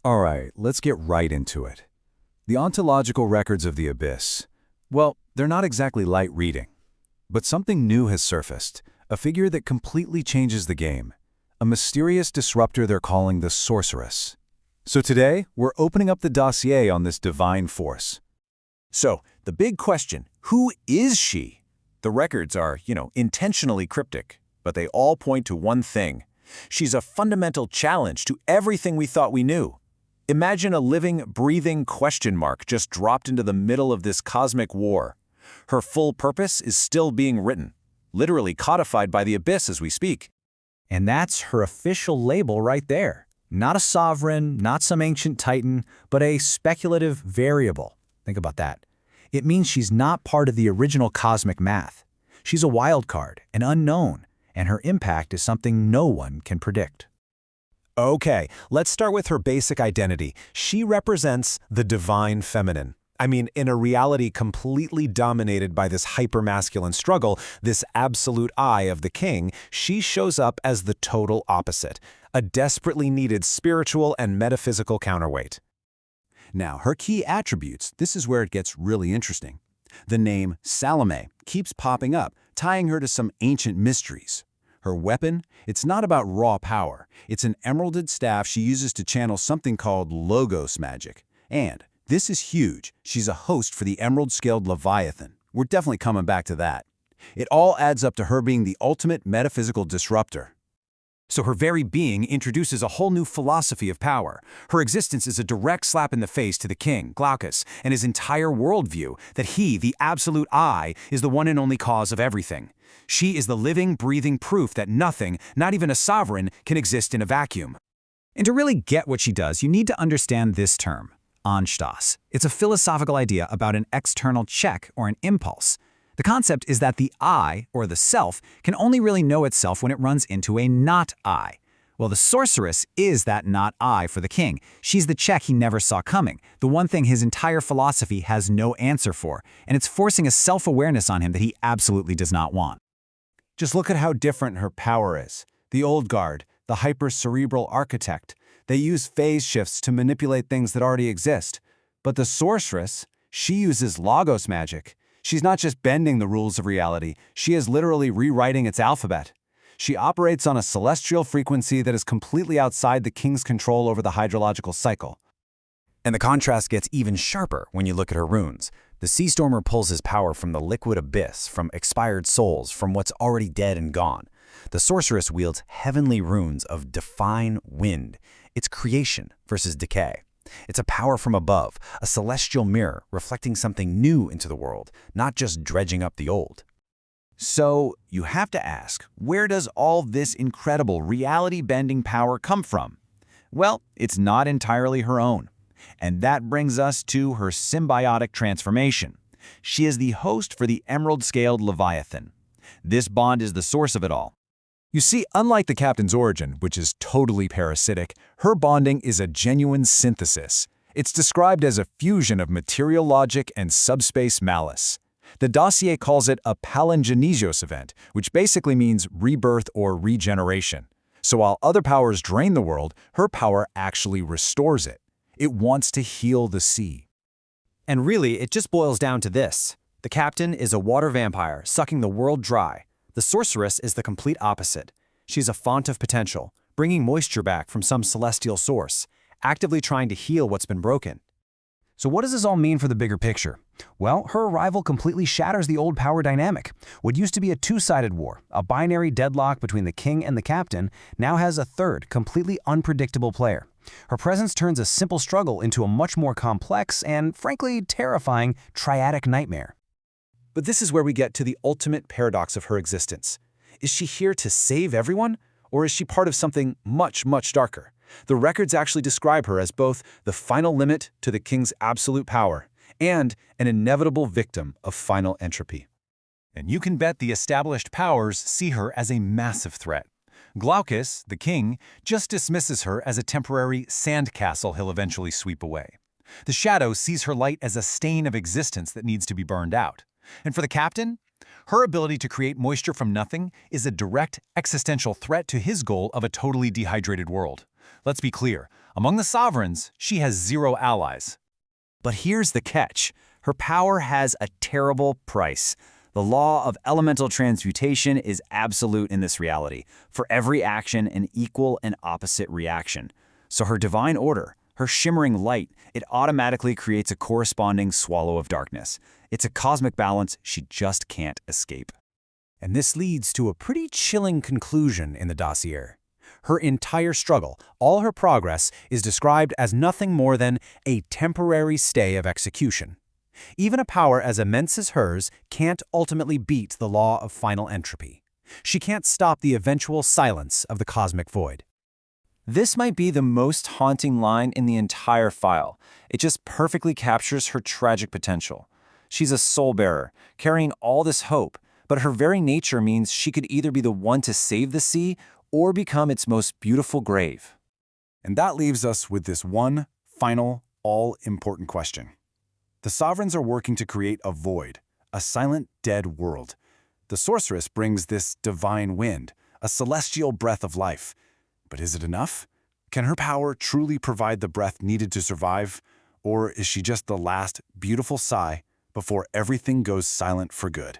All right, let's get right into it. The ontological records of the Abyss. Well, they're not exactly light reading. But something new has surfaced, a figure that completely changes the game. A mysterious disruptor they're calling the Sorceress. So today, we're opening up the dossier on this divine force. So, the big question, who is she? The records are, intentionally cryptic, but they all point to one thing. She's a fundamental challenge to everything we thought we knew. Imagine a living, breathing question mark just dropped into the middle of this cosmic war. Her full purpose is still being written, literally codified by the Abyss as we speak. And that's her official label right there. Not a sovereign, not some ancient titan, but a speculative variable. Think about that. It means she's not part of the original cosmic math. She's a wild card, an unknown, and her impact is something no one can predict. Okay, let's start with her basic identity. She represents the divine feminine. I mean, in a reality completely dominated by this hypermasculine struggle, this absolute I of the king, she shows up as the total opposite, a desperately needed spiritual and metaphysical counterweight. Now, her key attributes, this is where it gets really interesting. The name Salome keeps popping up, tying her to some ancient mysteries. Her weapon, it's not about raw power. It's an emeralded staff she uses to channel something called Logos magic. And, this is huge, she's a host for the emerald-scaled Leviathan. We're definitely coming back to that. It all adds up to her being the ultimate metaphysical disruptor. So her very being introduces a whole new philosophy of power. Her existence is a direct slap in the face to the king, Glaucus, and his entire worldview that he, the absolute I, is the one and only cause of everything. She is the living, breathing proof that nothing, not even a sovereign, can exist in a vacuum. And to really get what she does, you need to understand this term, Anstoss. It's a philosophical idea about an external check or an impulse. The concept is that the I, or the self, can only really know itself when it runs into a not I. Well, the sorceress is that not I for the king. She's the check he never saw coming, the one thing his entire philosophy has no answer for, and it's forcing a self-awareness on him that he absolutely does not want. Just look at how different her power is. The old guard, the hyper-cerebral architect, they use phase shifts to manipulate things that already exist. But the sorceress, she uses Logos magic. She's not just bending the rules of reality, she is literally rewriting its alphabet. She operates on a celestial frequency that is completely outside the king's control over the hydrological cycle. And the contrast gets even sharper when you look at her runes. The Sea Stormer pulls his power from the liquid abyss, from expired souls, from what's already dead and gone. The sorceress wields heavenly runes of define wind. It's creation versus decay. It's a power from above, a celestial mirror reflecting something new into the world, not just dredging up the old. So, you have to ask, where does all this incredible reality-bending power come from? Well, it's not entirely her own. And that brings us to her symbiotic transformation. She is the host for the emerald-scaled Leviathan. This bond is the source of it all. You see, unlike the captain's origin, which is totally parasitic, her bonding is a genuine synthesis. It's described as a fusion of material logic and subspace malice. The dossier calls it a palingenesios event, which basically means rebirth or regeneration. So while other powers drain the world, her power actually restores it. It wants to heal the sea. And really, it just boils down to this. The captain is a water vampire, sucking the world dry. The sorceress is the complete opposite. She's a font of potential, bringing moisture back from some celestial source, actively trying to heal what's been broken. So what does this all mean for the bigger picture? Well, her arrival completely shatters the old power dynamic. What used to be a two-sided war, a binary deadlock between the king and the captain, now has a third, completely unpredictable player. Her presence turns a simple struggle into a much more complex and, frankly, terrifying triadic nightmare. But this is where we get to the ultimate paradox of her existence. Is she here to save everyone, or is she part of something much, much darker? The records actually describe her as both the final limit to the king's absolute power and an inevitable victim of final entropy. And you can bet the established powers see her as a massive threat. Glaucus, the king, just dismisses her as a temporary sandcastle he'll eventually sweep away. The Shadow sees her light as a stain of existence that needs to be burned out. And for the captain, her ability to create moisture from nothing is a direct existential threat to his goal of a totally dehydrated world. Let's be clear, Among the sovereigns, she has 0 allies. But here's the catch. Her power has a terrible price. The law of elemental transmutation is absolute in this reality. For every action, an equal and opposite reaction. So her divine order, her shimmering light, it automatically creates a corresponding swallow of darkness. It's a cosmic balance she just can't escape. And this leads to a pretty chilling conclusion in the Dossier. Her entire struggle, all her progress, is described as nothing more than a temporary stay of execution. Even a power as immense as hers can't ultimately beat the law of final entropy. She can't stop the eventual silence of the cosmic void. This might be the most haunting line in the entire file. It just perfectly captures her tragic potential. She's a soul bearer, carrying all this hope, but her very nature means she could either be the one to save the sea or become its most beautiful grave. And that leaves us with this one final, all-important question. The sovereigns are working to create a void, a silent, dead world. The sorceress brings this divine wind, a celestial breath of life. But is it enough? Can her power truly provide the breath needed to survive? Or is she just the last beautiful sigh before everything goes silent for good?